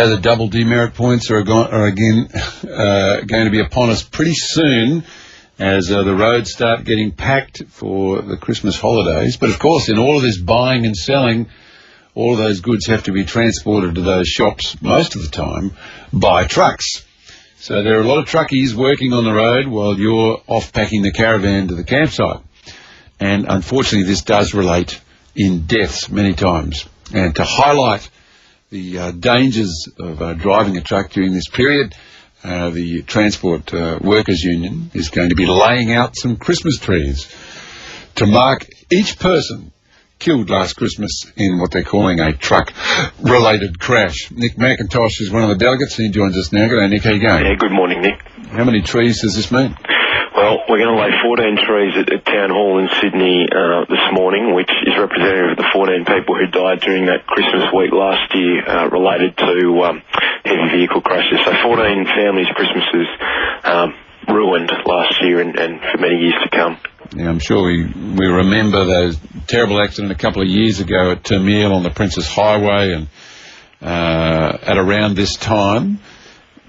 the double demerit points are again going to be upon us pretty soon as the roads start getting packed for the Christmas holidays. But, of course, in all of this buying and selling, all of those goods have to be transported to those shops most of the time by trucks. So there are a lot of truckies working on the road while you're off packing the caravan to the campsite. And unfortunately, this does relate in deaths many times. And to highlight the dangers of driving a truck during this period, the Transport Workers Union is going to be laying out some Christmas trees to mark each person killed last Christmas in what they're calling a truck-related crash. Nick McIntosh is one of the delegates, and he joins us now. Good day, Nick. How you going? Yeah, good morning, Nick. How many trees does this mean? Well, we're going to lay 14 trees at Town Hall in Sydney this morning, which is representative of the 14 people who died during that Christmas week last year related to heavy vehicle crashes. So 14 families' Christmases ruined last year and for many years to come. Yeah, I'm sure we remember those terrible accident a couple of years ago at Termeil on the Princess Highway and at around this time.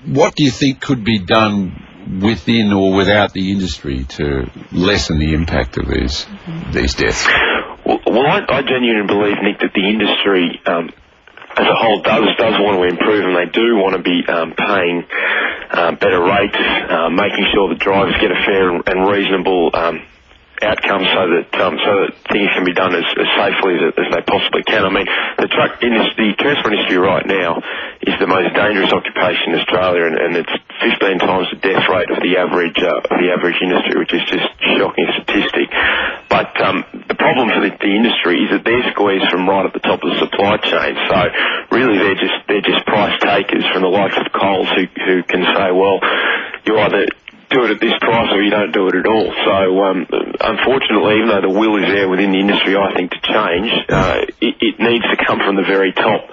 What do you think could be done within or without the industry to lessen the impact of these deaths? Well, I genuinely believe, Nick, that the industry as a whole does want to improve, and they do want to be paying better rates, making sure that drivers get a fair and reasonable outcome so that things can be done as safely as they possibly can. I mean, the transport industry right now is the most dangerous occupation in Australia, and it's 15 times the death rate of the average industry, which is just a shocking statistic. But the problem for the industry is that they're squeezed from right at the top of the supply chain. So really, they're just price takers from the likes of Coles who can say, well, you either do it at this price or you don't do it at all. So unfortunately, even though the will is there within the industry, I think, to change, it needs to come from the very top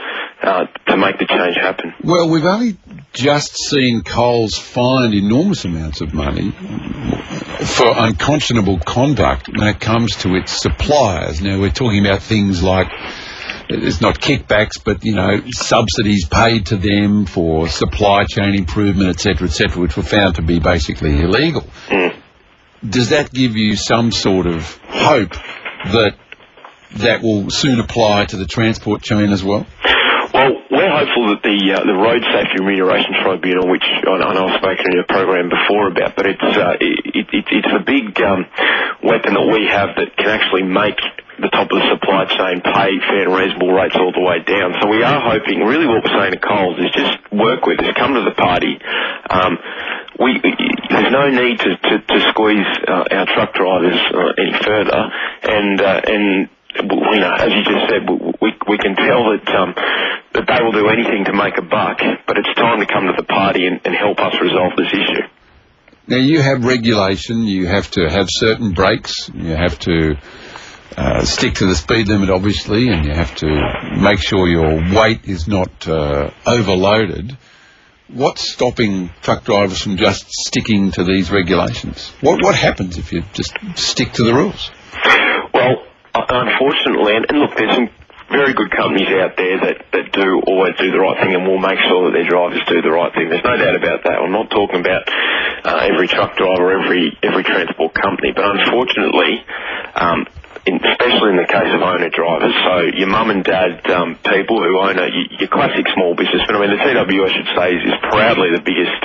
to make the change happen. Well, we've only just seen Coles fined enormous amounts of money for unconscionable conduct when it comes to its suppliers. Now, we're talking about things like, it's not kickbacks, but, subsidies paid to them for supply chain improvement, et cetera, which were found to be basically illegal. Does that give you some sort of hope that will soon apply to the transport chain as well? Well, we're hopeful that the Road Safety Remuneration Tribunal, which I know I've spoken in your program before about, but it's a big weapon that we have that can actually make the top of the supply chain pay fair and reasonable rates all the way down. So we are hoping, really what we're saying to Coles is just work with us, come to the party. There's no need to squeeze our truck drivers any further, and as you just said, we can tell that they will do anything to make a buck, but it's time to come to the party and help us resolve this issue. Now, you have regulation, you have to have certain brakes, you have to stick to the speed limit, obviously, and you have to make sure your weight is not overloaded. What's stopping truck drivers from just sticking to these regulations? What happens if you just stick to the rules? Well, unfortunately, and look, there's some very good companies out there that do always do the right thing and will make sure that their drivers do the right thing. There's no doubt about that. I'm not talking about every truck driver, every transport company, but unfortunately, especially in the case of owner drivers, so your mum and dad people who own your classic small business, but I mean the TW, I should say, is proudly the biggest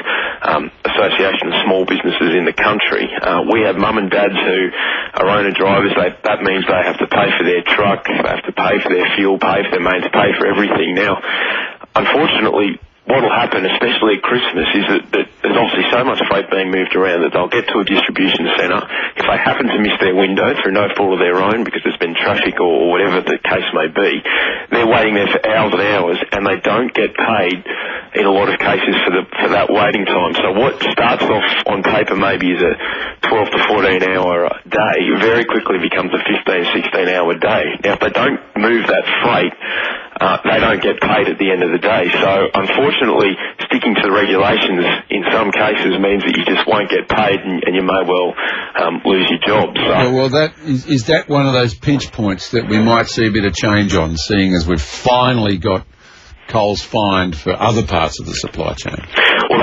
association of small businesses in the country. We have mum and dads who are owner drivers. That means they have to pay for their truck, they have to pay for their fuel, pay for their mates, pay for everything. Now, unfortunately, what will happen, especially at Christmas, is that there's obviously so much freight being moved around that they'll get to a distribution centre. If they happen to miss their window through no fault of their own because there's been traffic or whatever the case may be, they're waiting there for hours and hours and they don't get paid in a lot of cases for that waiting time. So what starts off on paper maybe as a 12 to 14 hour day very quickly becomes a 15, 16 hour day. Now, if they don't move that freight, they don't get paid at the end of the day. So unfortunately, sticking to the regulations in some cases means that you just won't get paid and you may well lose your job. So. Well, is that one of those pinch points that we might see a bit of change on, seeing as we've finally got coal's fined for other parts of the supply chain. Well,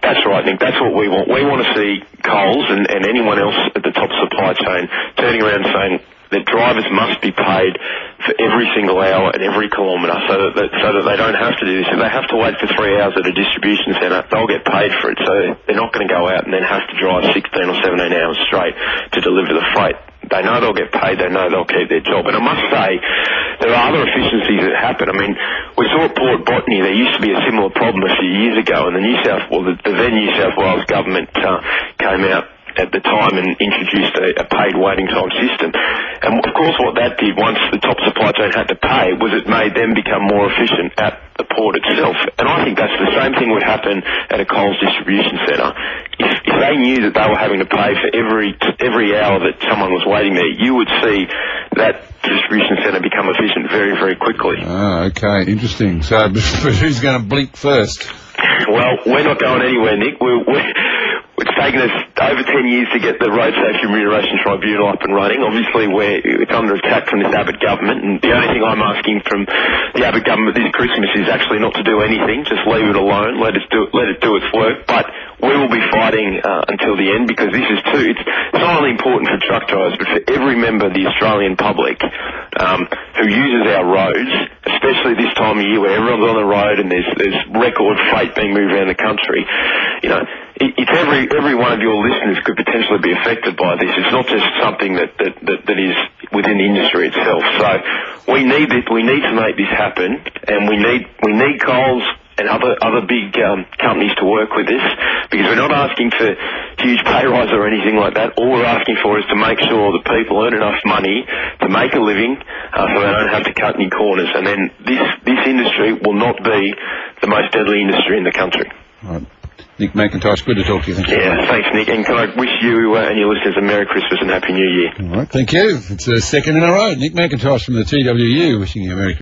that's right, Nick. That's what we want. We want to see Coles and anyone else at the top supply chain turning around and saying that drivers must be paid for every single hour and every kilometre so that they don't have to do this. If they have to wait for 3 hours at a distribution centre, they'll get paid for it. So they're not going to go out and then have to drive 16 or 17 hours straight to deliver the freight. They know they'll get paid. They know they'll keep their job. And I must say, there are other efficiencies that happen. I mean, we saw at Port Botany there used to be a similar problem a few years ago, and the then New South Wales government came out at the time and introduced a paid waiting time system. And of course what that did, once the top supply chain had to pay, was it made them become more efficient at the port itself. And I think that's the same thing would happen at a Coles distribution centre. If they knew that they were having to pay for every hour that someone was waiting there, you would see that distribution centre become efficient very, very quickly. Ah, okay, interesting. So, but who's going to blink first? Well, we're not going anywhere, Nick. It's taken us over 10 years to get the Road Safety Remuneration Tribunal up and running. Obviously, it's under attack from this Abbott government, and the only thing I'm asking from the Abbott government this Christmas is actually not to do anything, just leave it alone, let it do its work. But we will be fighting until the end, because this is it's not only important for truck drivers, but for every member of the Australian public who uses our roads, especially this time of year where everyone's on the road and there's record freight being moved around the country. You know, it's every one of your listeners could potentially be affected by this. It's not just something that is within the industry itself. So we need to make this happen, and we need Coles and other big companies to work with this, because we're not asking for huge pay rise or anything like that. All we're asking for is to make sure that people earn enough money to make a living, so they don't have to cut any corners. And then this industry will not be the most deadly industry in the country. Right. Nick McIntosh, good to talk to you. Thank you. Yeah, thanks, Nick. And can I wish you and your listeners a Merry Christmas and Happy New Year. All right, thank you. It's a second in a row. Nick McIntosh from the TWU wishing you a Merry Christmas.